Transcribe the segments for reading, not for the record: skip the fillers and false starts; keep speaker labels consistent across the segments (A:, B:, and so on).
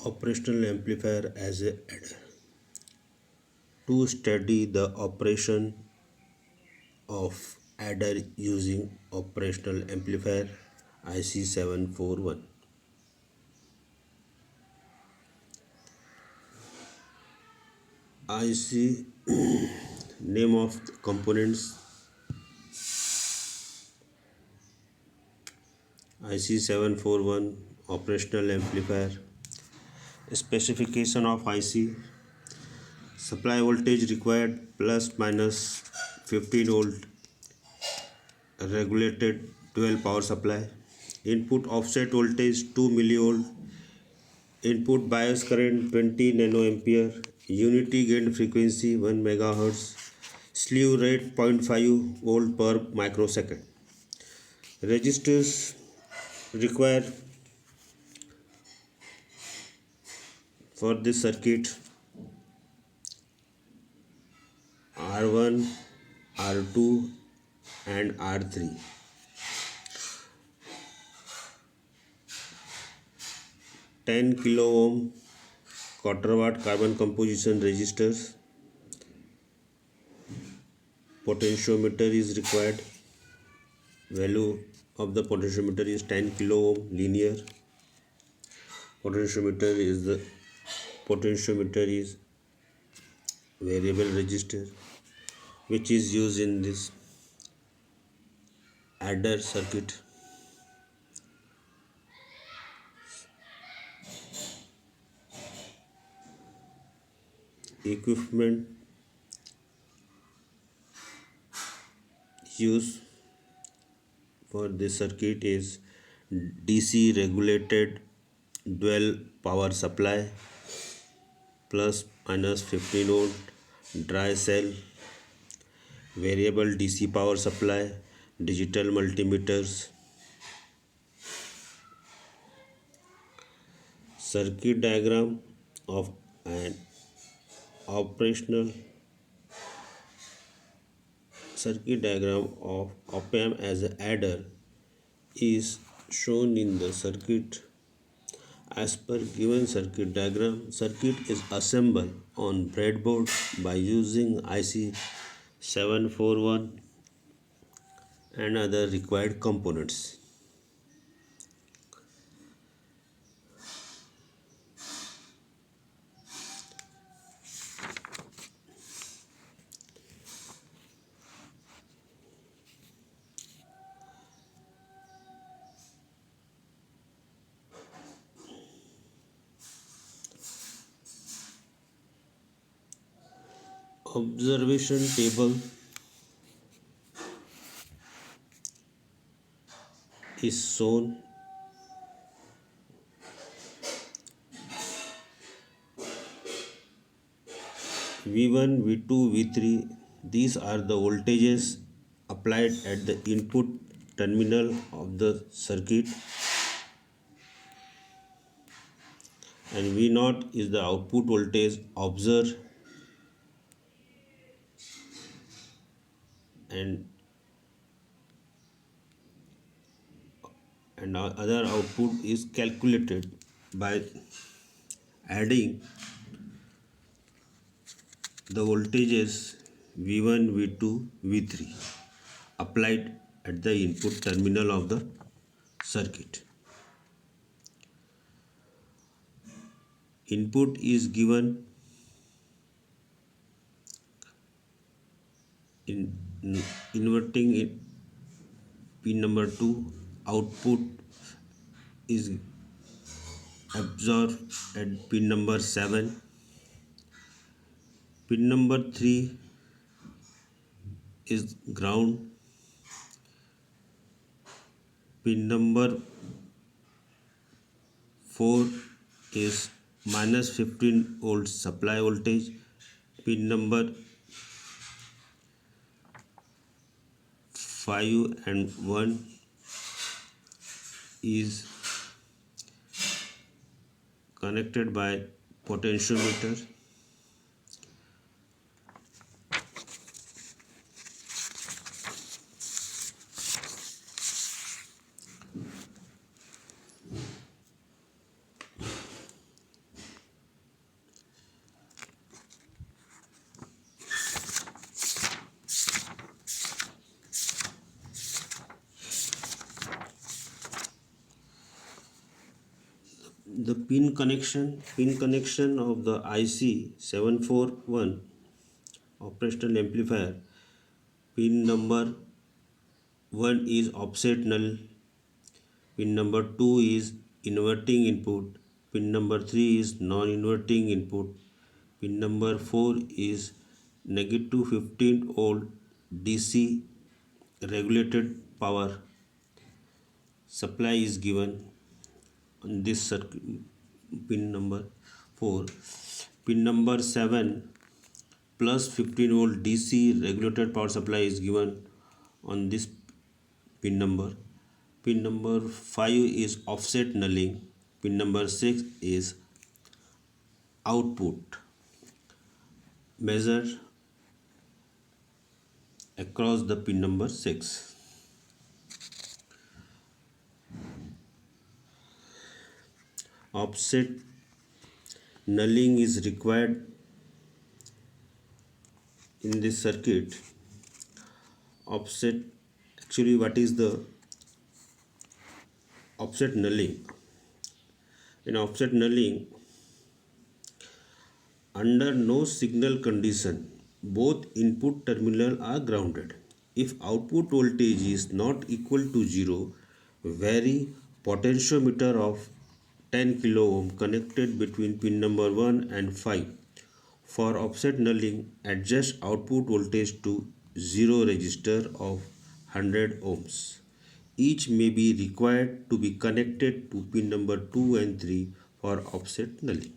A: Operational amplifier as a adder. To study the operation of adder using operational amplifier IC741. IC name of the components IC741 operational amplifier. Specification of IC: supply voltage required plus minus 15 volt, regulated 12 power supply. Input offset voltage 2 millivolt, input bias current 20 nanoampere, unity gain frequency 1 megahertz, slew rate 0.5 volt per microsecond. Resistors required for this circuit: R1, R2 and R3. 10 kilo ohm quarter watt carbon composition resistors. Potentiometer is required. Value of the potentiometer is 10 kilo ohm linear. Potentiometer is variable resistor which is used in this adder circuit. Equipment used for this circuit is DC regulated dual power supply plus minus 15 volt dry cell, variable DC power supply, digital multimeters. Circuit diagram of an operational circuit diagram of op-amp as an adder is shown in the circuit. As per given circuit diagram, circuit is assembled on breadboard by using IC 741 and other required components. Observation table is shown. V1, V2, V3, these are the voltages applied at the input terminal of the circuit, and V0 is the output voltage observed, and other output is calculated by adding the voltages V1, V2, V3 applied at the input terminal of the circuit. Input is given in inverting it pin number 2, output is absorbed at pin number 7. Pin number 3 is ground. Pin number 4 is minus 15 volt supply voltage. Pin number 5 and 1 is connected by potentiometer. The pin connection of the IC 741 operational amplifier. Pin number 1 is offset null. Pin number 2 is inverting input. Pin number 3 is non-inverting input. Pin number 4 is negative 15 volt DC regulated power supply is given on this circuit. Pin number 4. Pin number 7 plus 15 volt DC regulated power supply is given on this pin number. Pin number 5 is offset nulling. Pin number 6 is output measured across the pin number 6. Offset nulling is required in this circuit. What is the offset nulling? In offset nulling, under no signal condition, both input terminals are grounded. If output voltage is not equal to 0, vary potentiometer of 10 kilo ohm connected between pin number 1 and 5. For offset nulling, adjust output voltage to 0 resistor of 100 ohms. Each may be required to be connected to pin number 2 and 3 for offset nulling.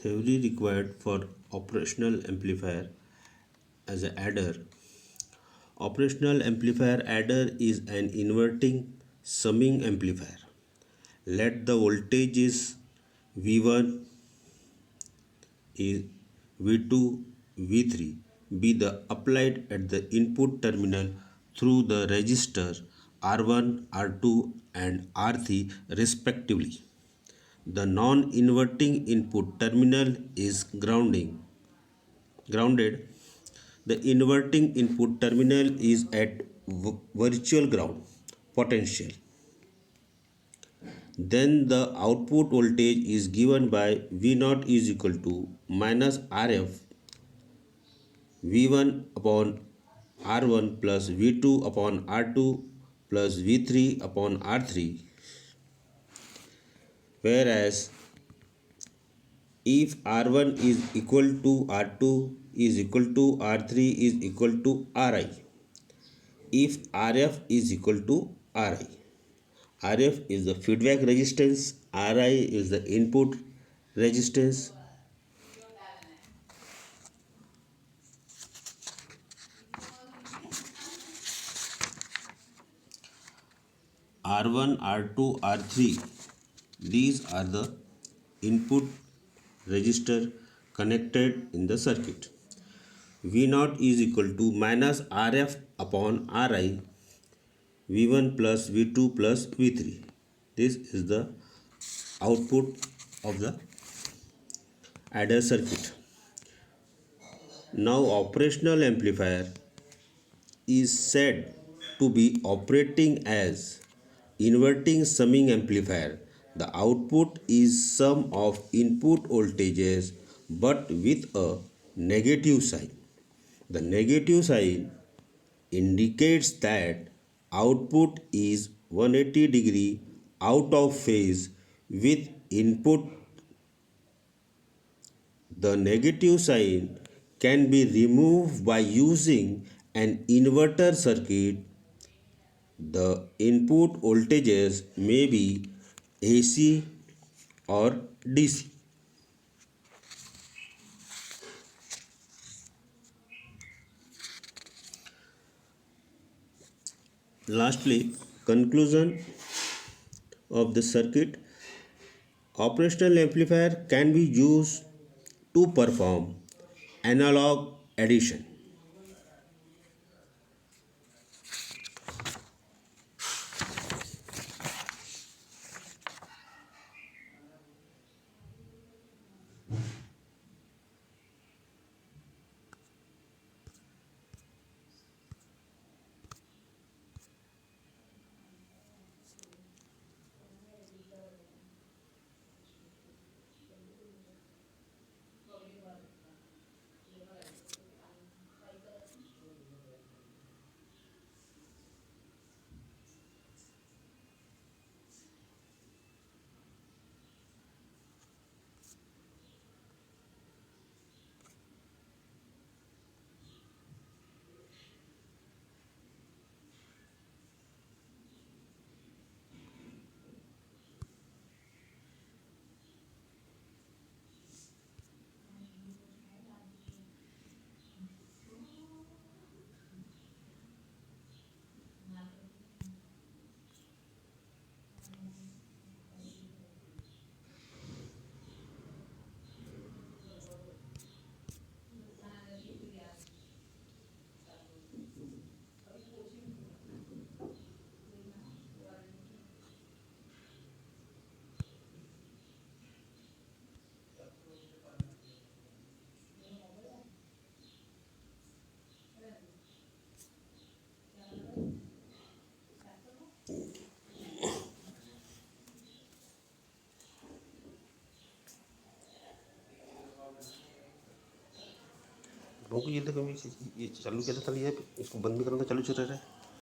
A: Theory required for operational amplifier as an adder. Operational amplifier adder is an inverting summing amplifier. Let the voltages V1 is V2, V3 be the applied at the input terminal through the resistor R1, R2 and R3 respectively. The non-inverting input terminal is grounded. The inverting input terminal is at virtual ground potential. Then the output voltage is given by V0 is equal to minus RF V1 upon R1 plus V2 upon R2 plus V3 upon R3. Whereas if R1 is equal to R2 is equal to R3 is equal to Ri. If Rf is equal to Ri. Rf is the feedback resistance, Ri is the input resistance. R1, R2, R3, these are the input resistor connected in the circuit. V0 is equal to minus Rf upon Ri, V1 plus V2 plus V3. This is the output of the adder circuit. Now operational amplifier is said to be operating as inverting summing amplifier. The output is sum of input voltages but with a negative sign. The negative sign indicates that output is 180 out of phase with input. The negative sign can be removed by using an inverter circuit. The input voltages may be AC or DC. Lastly, conclusion of the circuit. Operational amplifier can be used to perform analog addition.
B: ये देखो ये चालू किया था, ये इसको बंद भी करना चालू चल रहा है।